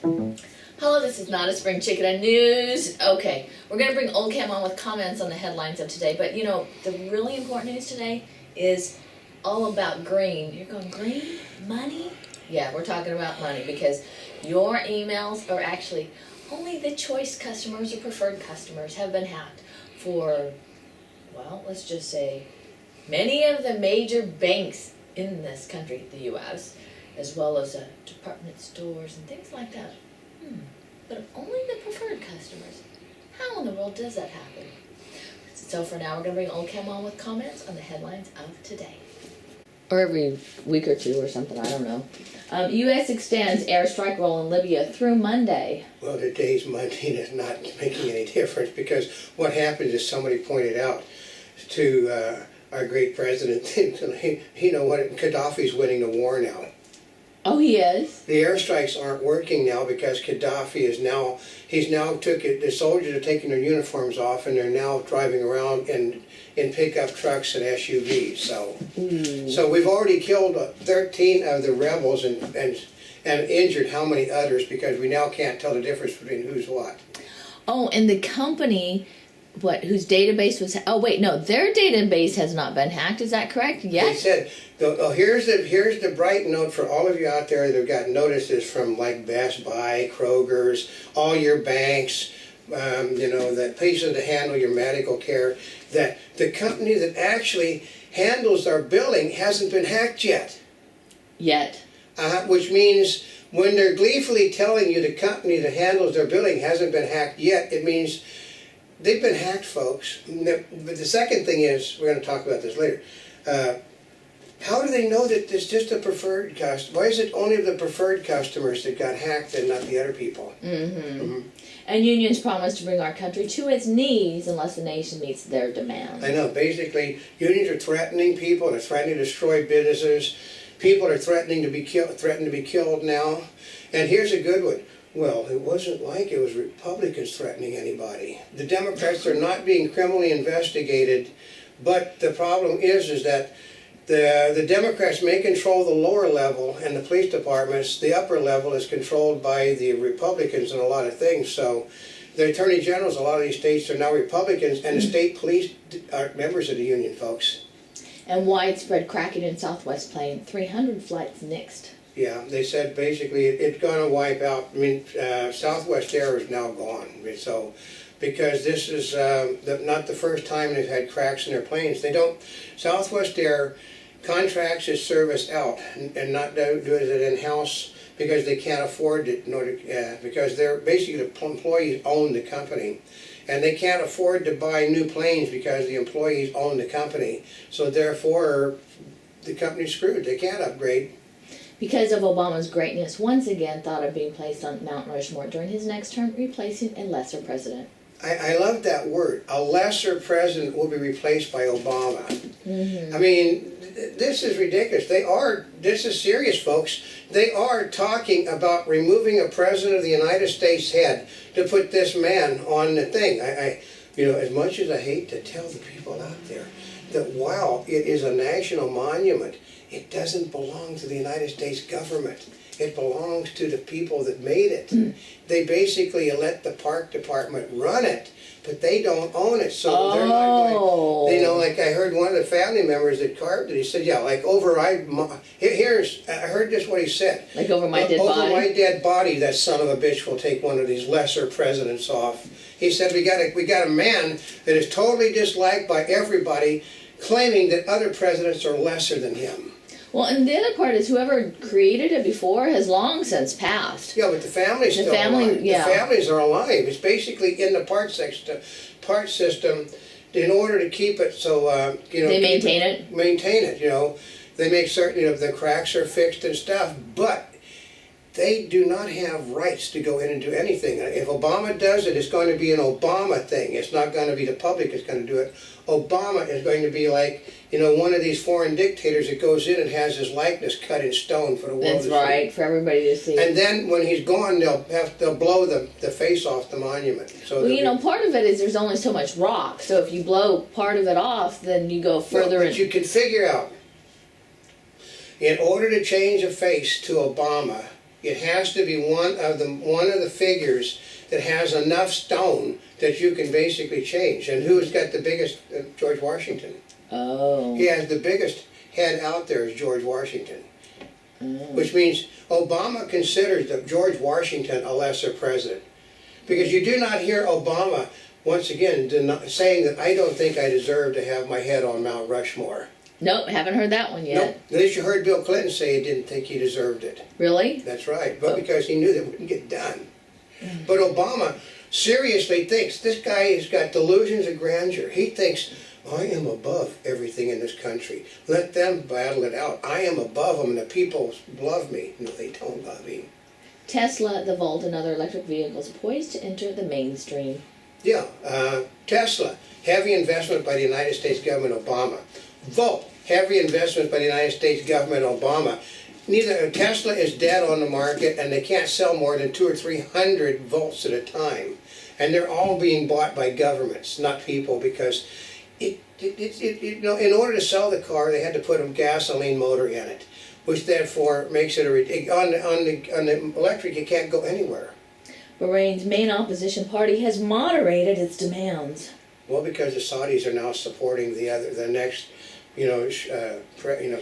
Hello, this is Not a Spring Chicken and News. Okay, we're going to bring Oldecam on with comments on the headlines of today, but you know, the really important news today is all about green. You're going, green? Money? Yeah, we're talking about money because your emails are actually only the choice customers or preferred customers have been hacked for, well, let's just say many of the major banks in this country, the U.S., as well as department stores and things like that. But only the preferred customers. How in the world does that happen? So for now, we're going to bring Oldecam on with comments on the headlines of today. Or every week or two or something, I don't know. U.S. extends airstrike role in Libya through Monday. Well, today's Monday is not making any difference because what happened is somebody pointed out to our great president, you know what, Gaddafi's winning the war now. Oh, he is? The airstrikes aren't working now because Gaddafi is now, the soldiers are taking their uniforms off and they're now driving around in pickup trucks and SUVs. So we've already killed 13 of the rebels and injured how many others because we now can't tell the difference between who's what. Oh, and the company, whose database was, their database has not been hacked, is that correct? Yes. They said, here's the bright note for all of you out there that have got notices from like Best Buy, Kroger's, all your banks, the places to handle your medical care, that the company that actually handles our billing hasn't been hacked yet. Which means when they're gleefully telling you the company that handles their billing hasn't been hacked yet, it means they've been hacked, folks. But the second thing is, we're going to talk about this later, how do they know that it's just a preferred customer? Why is it only the preferred customers that got hacked and not the other people? And unions promise to bring our country to its knees unless the nation meets their demands. I know. Basically, unions are threatening people. They're threatening to destroy businesses. People are threatening to be killed now. And here's a good one. Well, it wasn't like it was Republicans threatening anybody. The Democrats are not being criminally investigated, but the problem is that the Democrats may control the lower level and the police departments. The upper level is controlled by the Republicans in a lot of things. So the attorney generals, a lot of these states are now Republicans, and the state police are members of the union, folks. And widespread cracking in Southwest plane, 300 flights nixed. Yeah, they said basically it's going to wipe out. I mean, Southwest Air is now gone. So, because this is not the first time they've had cracks in their planes. Southwest Air contracts its service out and not do it in-house because they can't afford it because they're basically the employees own the company. And they can't afford to buy new planes because the employees own the company. So therefore, the company's screwed. They can't upgrade. Because of Obama's greatness, once again thought of being placed on Mount Rushmore during his next term, replacing a lesser president. I love that word. A lesser president will be replaced by Obama. I mean, this is ridiculous. This is serious, folks. They are talking about removing a president of the United States head to put this man on the thing. As much as I hate to tell the people out there that while it is a national monument, it doesn't belong to the United States government. It belongs to the people that made it. They basically let the park department run it, but they don't own it. So they're not going, like I heard one of the family members that carved it, he said, yeah, like I heard this what he said. Like over my dead body? Over my dead body, that son of a bitch will take one of these lesser presidents off. He said, we got a man that is totally disliked by everybody, claiming that other presidents are lesser than him. Well, and the other part is whoever created it before has long since passed. Yeah, but the family's still alive. Yeah. The families are alive. It's basically in the part system in order to keep it so, they maintain it? Maintain it, They make certain, the cracks are fixed and stuff, but they do not have rights to go in and do anything. If Obama does it, it's going to be an Obama thing. It's not going to be the public that's going to do it. Obama is going to be like, one of these foreign dictators that goes in and has his likeness cut in stone for the world to see. That's right, for everybody to see. And then when he's gone, they'll blow the face off the monument. So part of it is there's only so much rock. So if you blow part of it off, then you go further. But you can figure out, in order to change a face to Obama, It has to be one of the figures that has enough stone that you can basically change. And who's got the biggest? George Washington. Oh. He has the biggest head out there is George Washington. Mm. Which means Obama considers that George Washington a lesser president. Because you do not hear Obama, once again, saying that I don't think I deserve to have my head on Mount Rushmore. Nope, haven't heard that one yet. Nope. At least you heard Bill Clinton say he didn't think he deserved it. Really? That's right, but because he knew that it wouldn't get done. But Obama seriously thinks, this guy has got delusions of grandeur. He thinks, I am above everything in this country. Let them battle it out. I am above them and the people love me. No, they don't love him. Tesla, the Volt, and other electric vehicles poised to enter the mainstream. Yeah, Tesla, heavy investment by the United States government, Obama. Volt, heavy investment by the United States government, Obama. Neither Tesla is dead on the market, and they can't sell more than 200 or 300 volts at a time. And they're all being bought by governments, not people, because you know, in order to sell the car, they had to put a gasoline motor in it, which therefore makes it on the electric. You can't go anywhere. Bahrain's main opposition party has moderated its demands. Well, because the Saudis are now supporting the next,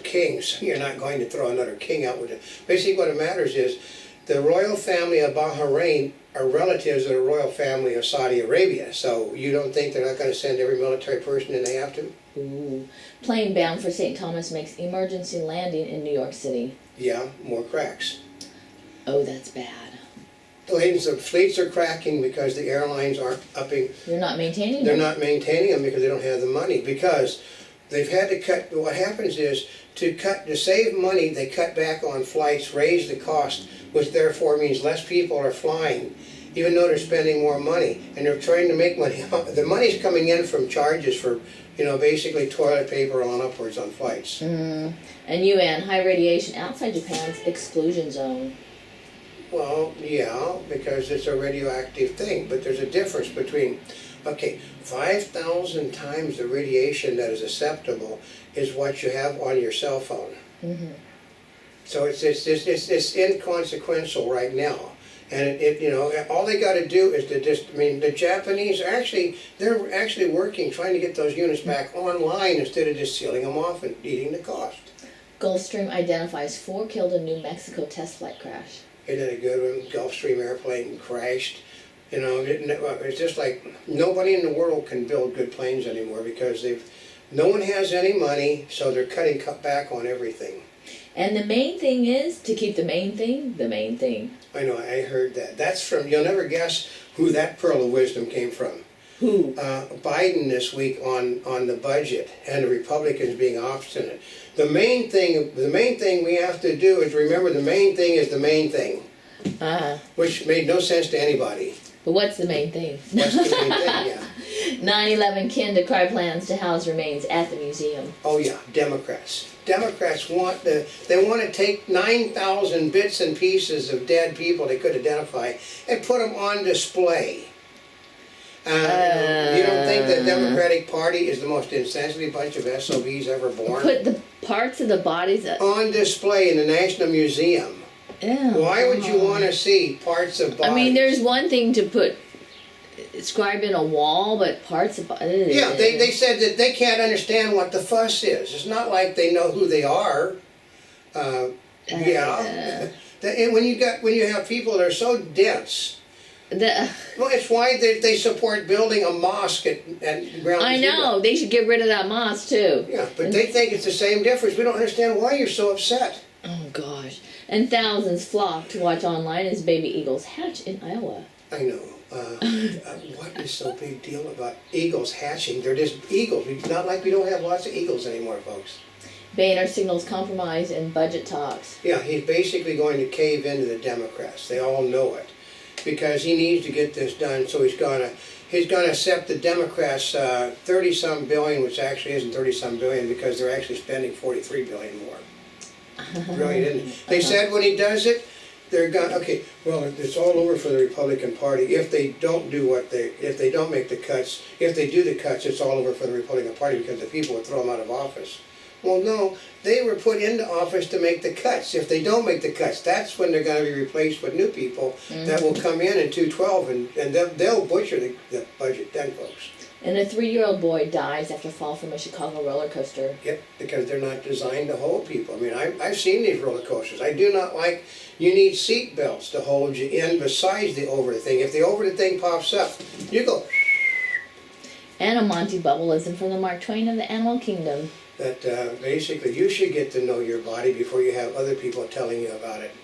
kings. You're not going to throw another king out with it. Basically, what it matters is the royal family of Bahrain are relatives of the royal family of Saudi Arabia. So you don't think they're not going to send every military person in they have to? Ooh. Plane bound for St. Thomas makes emergency landing in New York City. Yeah, more cracks. Oh, that's bad. The fleets are cracking because the airlines aren't upping. They're not maintaining They're them? not maintaining them because they don't have the money. Because they've had to cut. What happens is to save money, they cut back on flights, raise the cost, which therefore means less people are flying, even though they're spending more money, and they're trying to make money. The money's coming in from charges for, basically toilet paper on upwards on flights. And UN, high radiation outside Japan's exclusion zone. Well, yeah, because it's a radioactive thing, but there's a difference between, 5,000 times the radiation that is acceptable is what you have on your cell phone. Mm-hmm. So it's inconsequential right now. And all they got to do is the Japanese they're actually working, trying to get those units back online instead of just sealing them off and eating the cost. Gulfstream identifies 4 killed in New Mexico test flight crash. Isn't that a good one? Gulfstream airplane crashed. It's just like nobody in the world can build good planes anymore because no one has any money, so they're cutting back on everything. And the main thing is to keep the main thing the main thing. I know, I heard that. That's from, you'll never guess who that pearl of wisdom came from. Who? Biden this week on the budget and the Republicans being obstinate. The main thing we have to do is remember the main thing is the main thing. Which made no sense to anybody. But what's the main thing? What's the main thing, yeah. 9/11 kin decry plans to house remains at the museum. Oh yeah, Democrats. Democrats want to take 9,000 bits and pieces of dead people they could identify and put them on display. You don't think the Democratic Party is the most insensitive bunch of SOBs ever born? Put the parts of the bodies on display in the National Museum. Ew. Why would you want to see parts of bodies? I mean, there's one thing to inscribe in a wall, but parts of bodies. Yeah, they said that they can't understand what the fuss is. It's not like they know who they are. When you have people that are so dense. Well, it's why they support building a mosque at ground zero. I know, they should get rid of that mosque too. Yeah, but they think it's the same difference. We don't understand why you're so upset. Oh gosh. And thousands flock to watch online as baby eagles hatch in Iowa. I know. What is so big deal about eagles hatching? They're just eagles. It's not like we don't have lots of eagles anymore, folks. Boehner signals compromise in budget talks. Yeah, he's basically going to cave into the Democrats. They all know it. Because he needs to get this done, so he's gonna accept the Democrats 30-some billion, which actually isn't 30-some billion because they're actually spending 43 billion more. Brilliant, isn't it? They said when he does it, they're gonna it's all over for the Republican Party if they don't make the cuts. If they do the cuts, it's all over for the Republican Party because the people would throw them out of office. Well, no, they were put into office to make the cuts. If they don't make the cuts, that's when they're going to be replaced with new people that will come in 212, and they'll butcher the budget then, folks. And a 3-year-old boy dies after fall from a Chicago roller coaster. Yep, because they're not designed to hold people. I mean, I've seen these roller coasters. I do not like, you need seat belts to hold you in besides the over the thing. If the over the thing pops up, you go. And a Monty bubble isn't from the Mark Twain of the Animal Kingdom. That basically you should get to know your body before you have other people telling you about it.